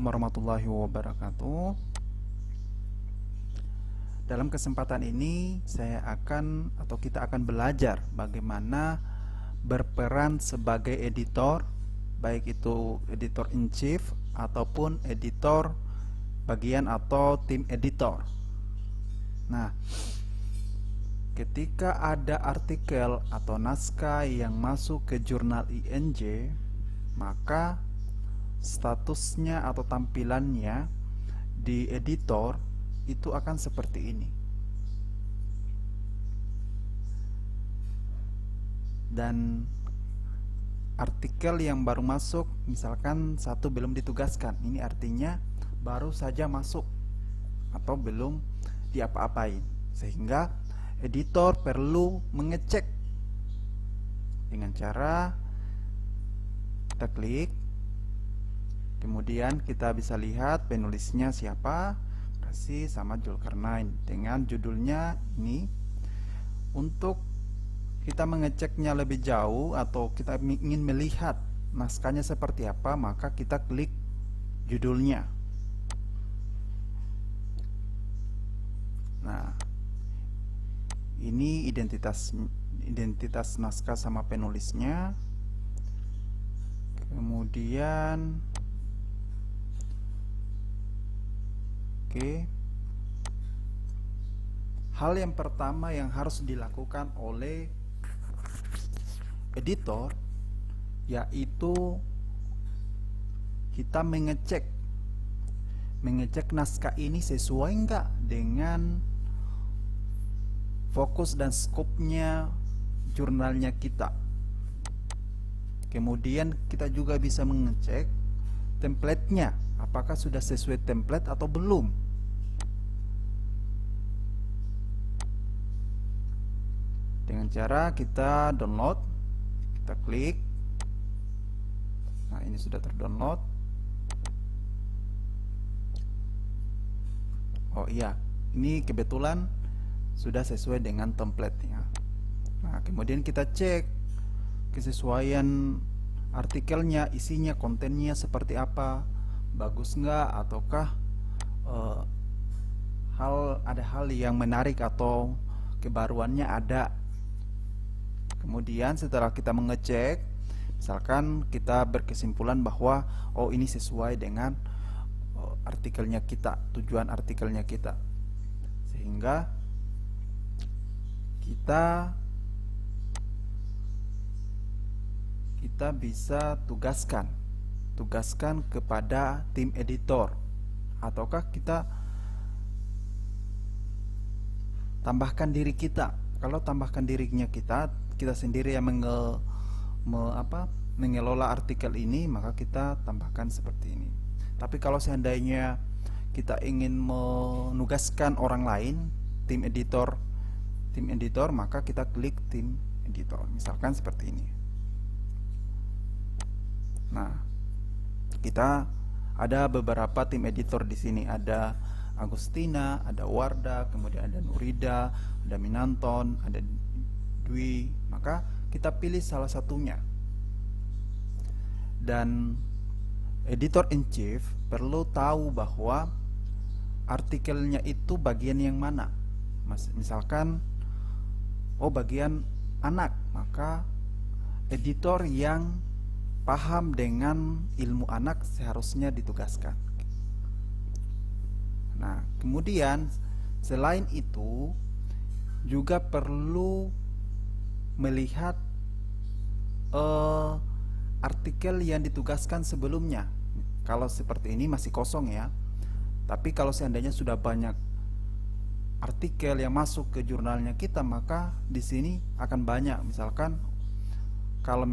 Assalamualaikum warahmatullahi wabarakatuh. Dalam kesempatan ini kita akan belajar bagaimana berperan sebagai editor, baik itu editor in chief ataupun editor bagian atau tim editor. Nah, ketika ada artikel atau naskah yang masuk ke jurnal INJ, maka statusnya atau tampilannya di editor itu akan seperti ini. Dan artikel yang baru masuk, misalkan satu belum ditugaskan, ini artinya baru saja masuk atau belum diapa-apain, sehingga editor perlu mengecek dengan cara kita klik, kemudian kita bisa lihat penulisnya siapa, sama Zulkarnain dengan judulnya ini. Untuk kita mengeceknya lebih jauh atau kita ingin melihat naskahnya seperti apa, maka kita klik judulnya. Nah, ini identitas naskah sama penulisnya. Kemudian hal yang pertama yang harus dilakukan oleh editor yaitu kita mengecek naskah ini sesuai enggak dengan fokus dan skopnya jurnalnya kita. Kemudian kita juga bisa mengecek template-nya, apakah sudah sesuai template atau belum. Dengan cara kita download, kita klik. Nah, ini sudah terdownload. Oh iya, ini kebetulan sudah sesuai dengan template-nya. Nah, kemudian kita cek kesesuaian artikelnya, isinya, kontennya seperti apa, bagus nggak, ataukah ada hal yang menarik atau kebaruannya ada. Kemudian setelah kita mengecek, misalkan kita berkesimpulan bahwa oh ini sesuai dengan artikelnya kita, tujuan artikelnya kita, sehingga kita bisa tugaskan kepada tim editor, ataukah kita tambahkan diri kita. Kalau tambahkan dirinya kita sendiri yang mengelola artikel ini, maka kita tambahkan seperti ini. Tapi kalau seandainya kita ingin menugaskan orang lain, tim editor, maka kita klik tim editor, misalkan seperti ini. Nah, kita ada beberapa tim editor di sini. Ada Agustina, ada Wardah, kemudian ada Nurida, ada Minanton, ada Dwi. Maka kita pilih salah satunya. Dan editor in chief perlu tahu bahwa artikelnya itu bagian yang mana. Misalkan bagian anak, maka editor yang paham dengan ilmu anak seharusnya ditugaskan. Nah, kemudian selain itu juga perlu melihat artikel yang ditugaskan sebelumnya. Kalau seperti ini masih kosong ya. Tapi kalau seandainya sudah banyak artikel yang masuk ke jurnalnya kita, maka di sini akan banyak. Misalkan kalau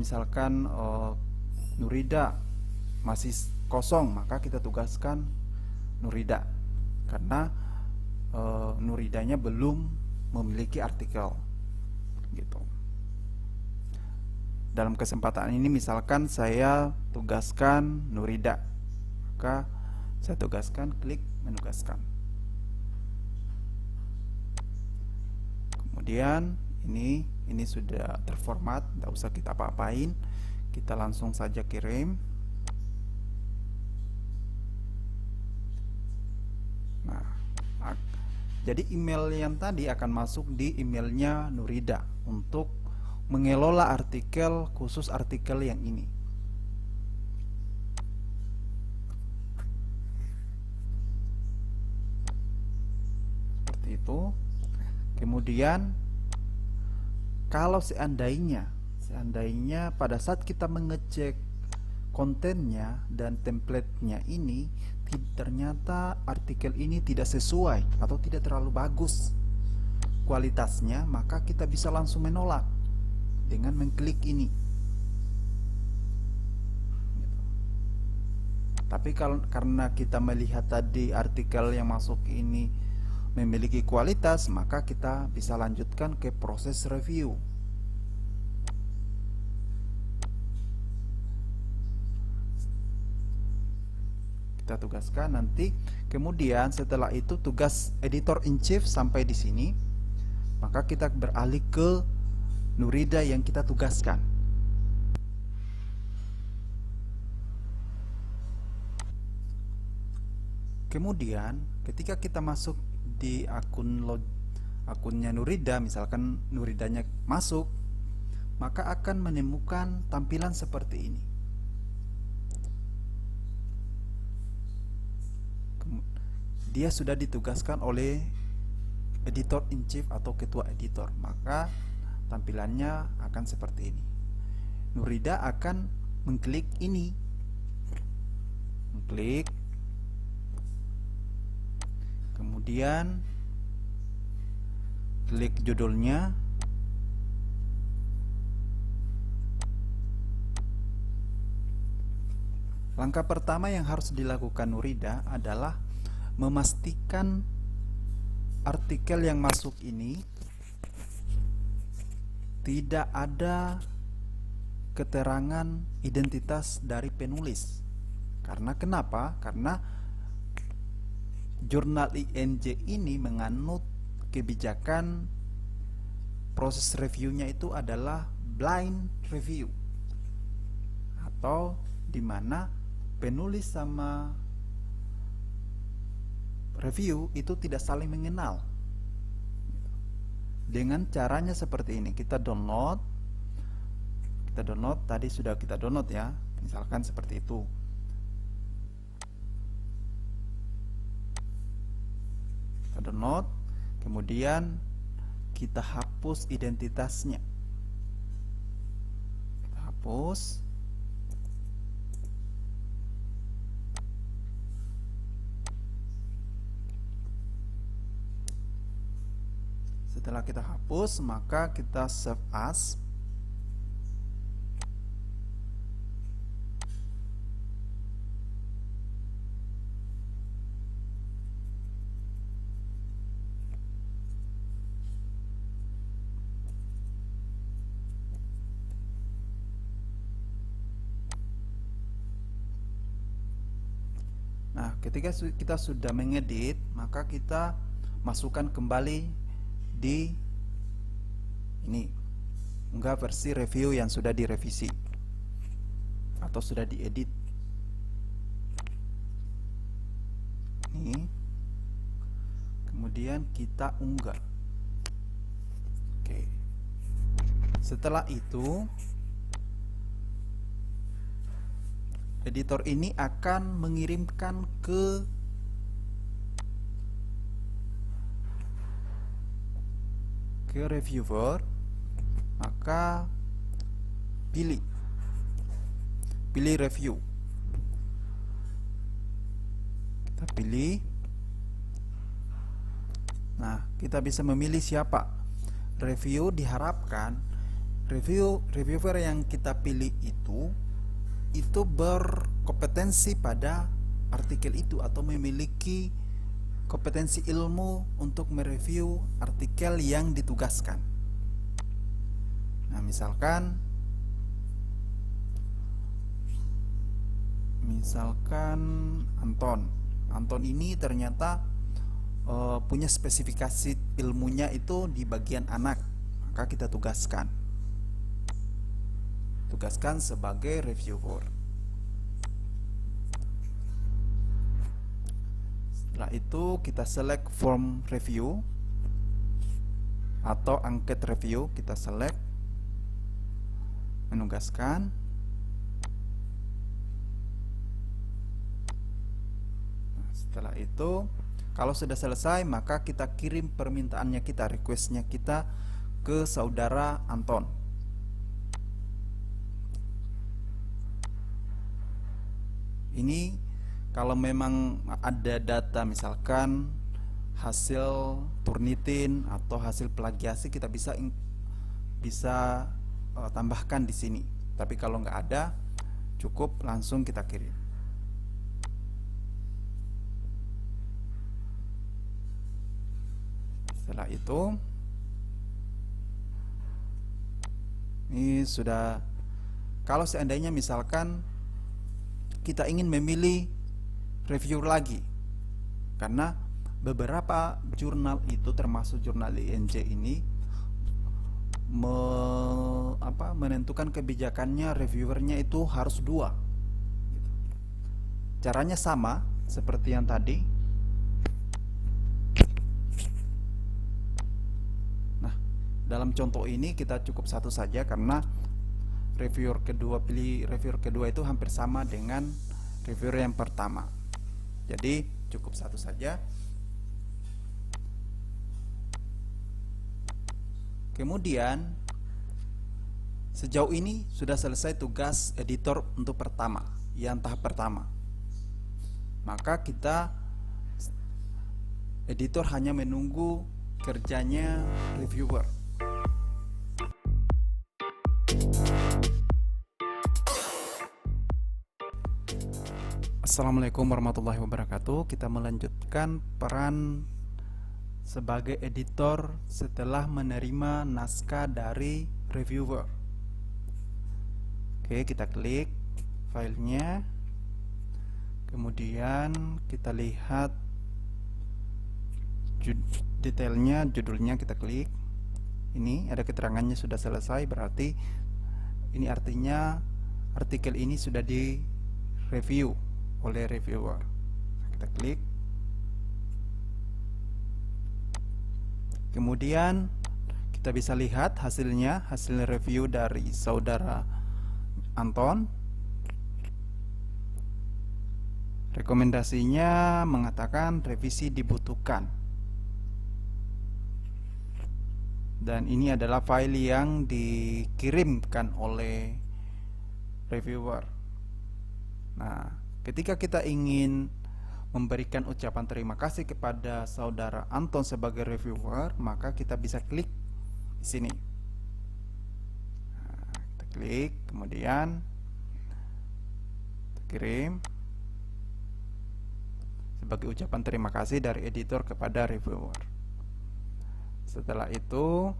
Nurida masih kosong, maka kita tugaskan Nurida, karena Nuridanya belum memiliki artikel gitu. Dalam kesempatan ini misalkan saya tugaskan Nurida, maka saya tugaskan klik menugaskan. Kemudian ini sudah terformat, tidak usah kita apa-apain, kita langsung saja kirim. Jadi email yang tadi akan masuk di emailnya Nurida untuk mengelola artikel, khusus artikel yang ini. Seperti itu. Kemudian kalau seandainya pada saat kita mengecek kontennya dan templatenya ini ternyata artikel ini tidak sesuai atau tidak terlalu bagus kualitasnya, maka kita bisa langsung menolak dengan mengklik ini. Tapi karena kita melihat tadi artikel yang masuk ini memiliki kualitas, maka kita bisa lanjutkan ke proses review. Kita tugaskan nanti. Kemudian setelah itu tugas editor in chief sampai di sini, maka kita beralih ke Nurida yang kita tugaskan. Kemudian ketika kita masuk di akunnya Nurida, misalkan Nuridanya masuk, maka akan menemukan tampilan seperti ini. Dia sudah ditugaskan oleh editor in chief atau ketua editor, maka tampilannya akan seperti ini. Nurida akan mengklik ini, mengklik, kemudian klik judulnya, langkah pertama yang harus dilakukan Nurida adalah memastikan artikel yang masuk ini tidak ada keterangan identitas dari penulis. Karena kenapa? Karena jurnal INJ ini menganut kebijakan proses reviewnya itu adalah blind review, atau dimana penulis sama review itu tidak saling mengenal. Dengan caranya seperti ini, kita download tadi sudah kita download ya, misalkan seperti itu. Kita download, kemudian kita hapus identitasnya, kita hapus. Setelah kita hapus, maka kita save as. Nah, ketika kita sudah mengedit, maka kita masukkan kembali di ini, unggah versi review yang sudah direvisi atau sudah diedit. Ini kemudian kita unggah. Oke. Setelah itu editor ini akan mengirimkan ke reviewer, maka pilih review, kita pilih. Nah, kita bisa memilih siapa review. Diharapkan reviewer yang kita pilih itu berkompetensi pada artikel itu atau memiliki kompetensi ilmu untuk mereview artikel yang ditugaskan. Nah, misalkan Anton ini ternyata punya spesifikasi ilmunya itu di bagian anak, maka kita tugaskan sebagai reviewer. Setelah itu kita select form review atau angket review, kita select, menugaskan. Nah, setelah itu kalau sudah selesai, maka kita kirim permintaannya kita, requestnya kita ke saudara Anton. Ini kalau memang ada data, misalkan hasil Turnitin atau hasil plagiasi, kita bisa tambahkan di sini. Tapi kalau nggak ada, cukup langsung kita kirim. Setelah itu, ini sudah. Kalau seandainya misalkan kita ingin memilih reviewer lagi, karena beberapa jurnal itu termasuk jurnal INJ ini menentukan kebijakannya, reviewernya itu harus 2. Caranya sama seperti yang tadi. Nah, dalam contoh ini kita cukup 1 saja karena reviewer kedua itu hampir sama dengan reviewer yang pertama. Jadi cukup 1 saja. Kemudian sejauh ini sudah selesai tugas editor untuk pertama, yang tahap pertama. Maka editor hanya menunggu kerjanya reviewer. Assalamualaikum warahmatullahi wabarakatuh. Kita melanjutkan peran sebagai editor setelah menerima naskah dari reviewer. Oke, kita klik filenya, kemudian kita lihat detailnya, judulnya kita klik. Ini ada keterangannya sudah selesai, berarti ini artinya artikel ini sudah di review oleh reviewer. Kita klik. Kemudian kita bisa lihat hasilnya, hasil review dari saudara Anton. Rekomendasinya mengatakan revisi dibutuhkan. Dan ini adalah file yang dikirimkan oleh reviewer. Nah, ketika kita ingin memberikan ucapan terima kasih kepada saudara Anton sebagai reviewer, maka kita bisa klik di sini. Nah, kita klik, kemudian kita kirim sebagai ucapan terima kasih dari editor kepada reviewer. Setelah itu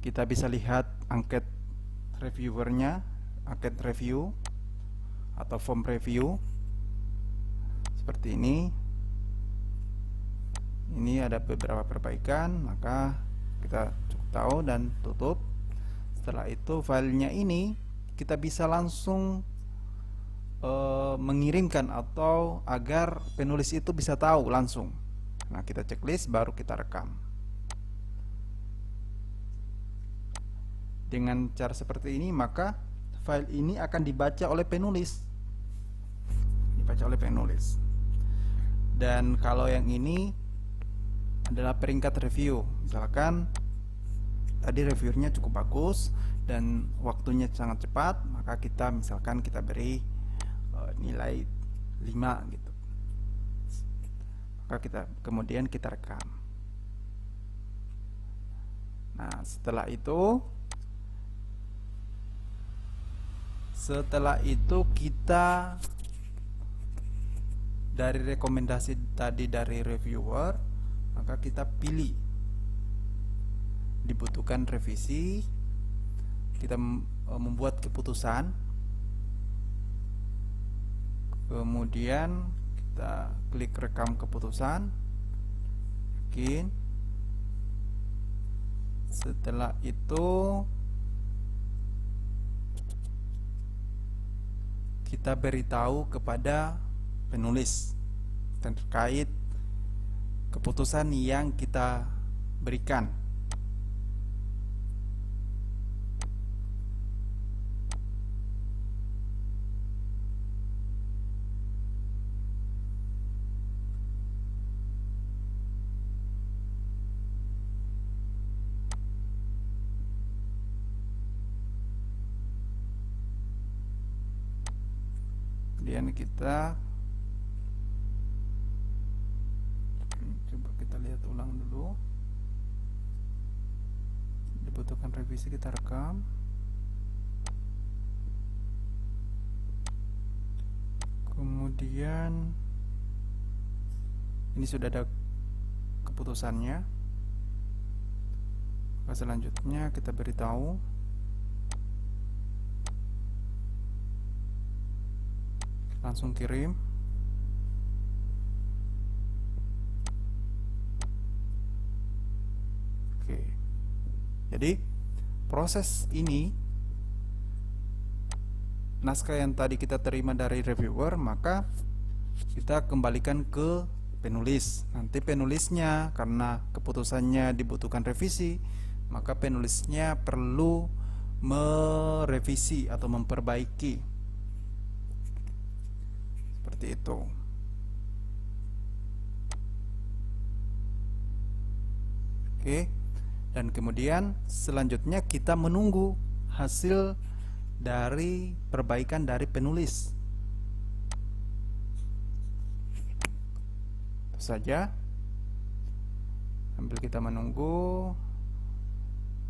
kita bisa lihat angket reviewernya, angket review atau form review seperti ini. Ini ada beberapa perbaikan, maka kita cukup tahu dan tutup. Setelah itu filenya ini kita bisa langsung mengirimkan atau agar penulis itu bisa tahu langsung. Nah, kita checklist baru kita rekam. Dengan cara seperti ini, maka file ini akan dibaca oleh penulis. Dan kalau yang ini adalah peringkat review, misalkan tadi reviewnya cukup bagus dan waktunya sangat cepat, maka misalkan kita beri nilai 5 gitu. Maka kemudian kita rekam. Nah, setelah itu kita dari rekomendasi tadi dari reviewer, maka kita pilih dibutuhkan revisi, kita membuat keputusan, kemudian kita klik rekam keputusan, yakin. Setelah itu kita beritahu kepada penulis terkait keputusan yang kita berikan. Kemudian kita coba kita lihat ulang dulu. Dibutuhkan revisi, kita rekam. Kemudian ini sudah ada keputusannya. Selanjutnya kita beritahu langsung kirim. Oke. Jadi proses ini, naskah yang tadi kita terima dari reviewer, maka kita kembalikan ke penulis. Nanti penulisnya, karena keputusannya dibutuhkan revisi, maka penulisnya perlu merevisi atau memperbaiki. Seperti itu. Oke. Dan kemudian selanjutnya kita menunggu hasil dari perbaikan dari penulis. Itu saja. Sambil kita menunggu.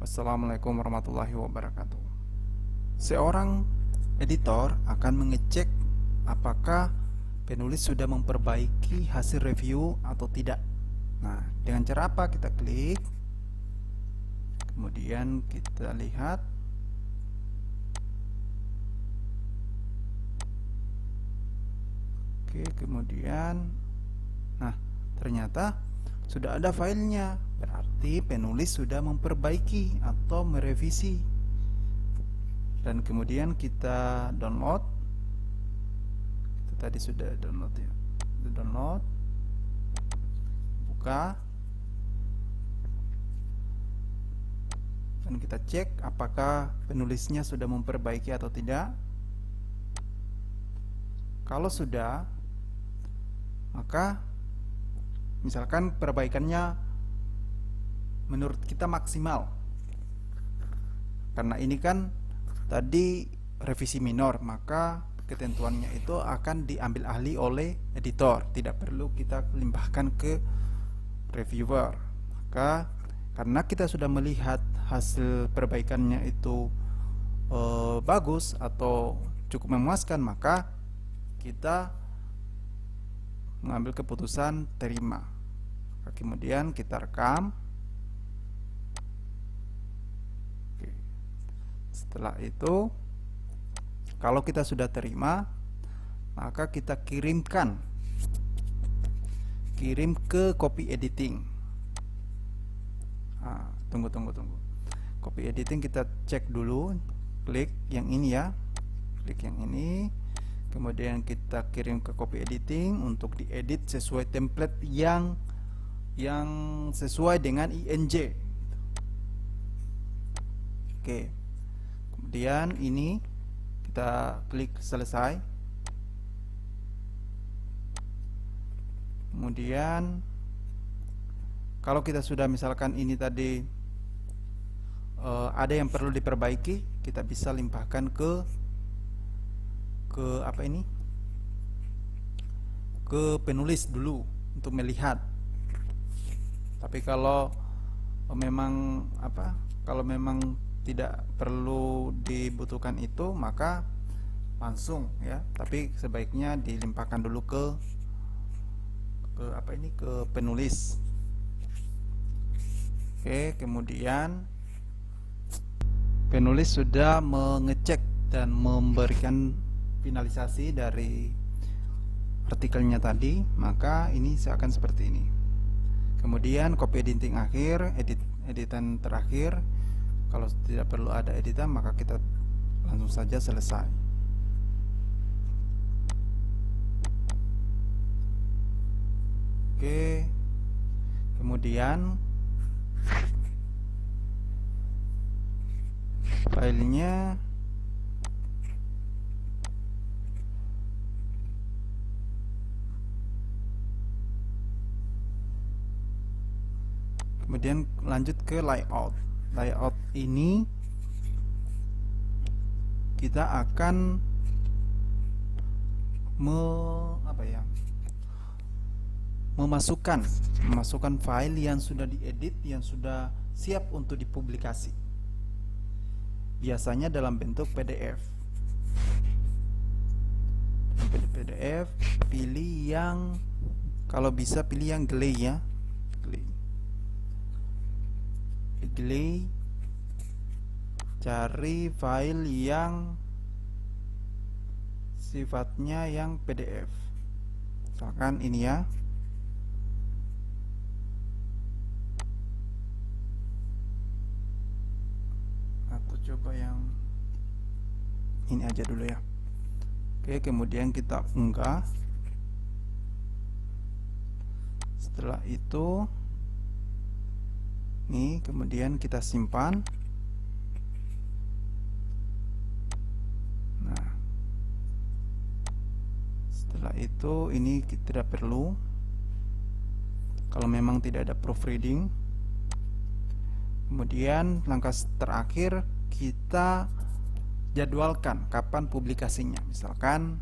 Wassalamualaikum warahmatullahi wabarakatuh. Seorang editor akan mengecek apakah penulis sudah memperbaiki hasil review atau tidak. Nah, dengan cara apa? Kita klik, kemudian kita lihat. Oke, kemudian nah, ternyata sudah ada filenya. Berarti penulis sudah memperbaiki atau merevisi. Dan kemudian kita download. Tadi sudah download ya, download, buka, dan kita cek apakah penulisnya sudah memperbaiki atau tidak. Kalau sudah, maka misalkan perbaikannya menurut kita maksimal, karena ini kan tadi revisi minor, maka ketentuannya itu akan diambil alih oleh editor, tidak perlu kita limpahkan ke reviewer. Maka karena kita sudah melihat hasil perbaikannya itu bagus atau cukup memuaskan, maka kita mengambil keputusan terima. Kemudian kita rekam. Oke. Setelah itu, kalau kita sudah terima, maka kita kirim ke copy editing. Tunggu. Copy editing kita cek dulu, klik yang ini ya, klik yang ini, kemudian kita kirim ke copy editing untuk diedit sesuai template yang sesuai dengan INJ. Oke, kemudian ini kita klik selesai. Kemudian kalau kita sudah misalkan ini tadi ada yang perlu diperbaiki, kita bisa limpahkan ke apa ini, ke penulis dulu untuk melihat. Tapi kalau memang tidak perlu dibutuhkan itu, maka langsung ya. Tapi sebaiknya dilimpahkan dulu ke penulis. Oke, kemudian penulis sudah mengecek dan memberikan finalisasi dari artikelnya tadi, maka ini akan seperti ini. Kemudian copy editing akhir, editan terakhir. Kalau tidak perlu ada editan, maka kita langsung saja selesai. Oke, kemudian filenya kemudian lanjut ke layout. Layout ini kita akan memasukkan file yang sudah diedit, yang sudah siap untuk dipublikasi. Biasanya dalam bentuk PDF. PDF, pilih yang, kalau bisa pilih yang Glay ya. Glay, cari file yang sifatnya yang PDF. Misalkan ini ya. Atau coba yang ini aja dulu ya. Oke, kemudian kita unggah. Setelah itu nih, kemudian kita simpan. Nah, setelah itu ini tidak perlu kalau memang tidak ada proofreading. Kemudian langkah terakhir, kita jadwalkan kapan publikasinya. Misalkan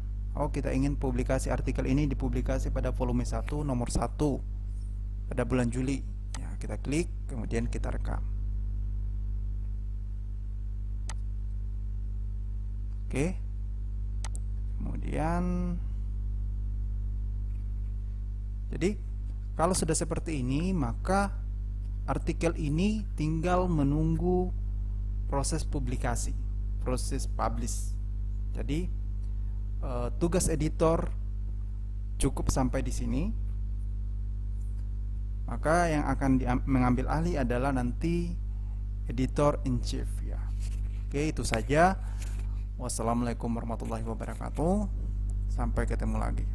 kita ingin publikasi artikel ini dipublikasi pada volume 1 nomor 1 pada bulan Juli. Kita klik, kemudian kita rekam. Oke. Kemudian jadi kalau sudah seperti ini, maka artikel ini tinggal menunggu proses publikasi, proses publish. Jadi tugas editor cukup sampai di sini. Maka yang akan mengambil alih adalah nanti editor in chief ya. Oke, itu saja. Wassalamualaikum warahmatullahi wabarakatuh. Sampai ketemu lagi.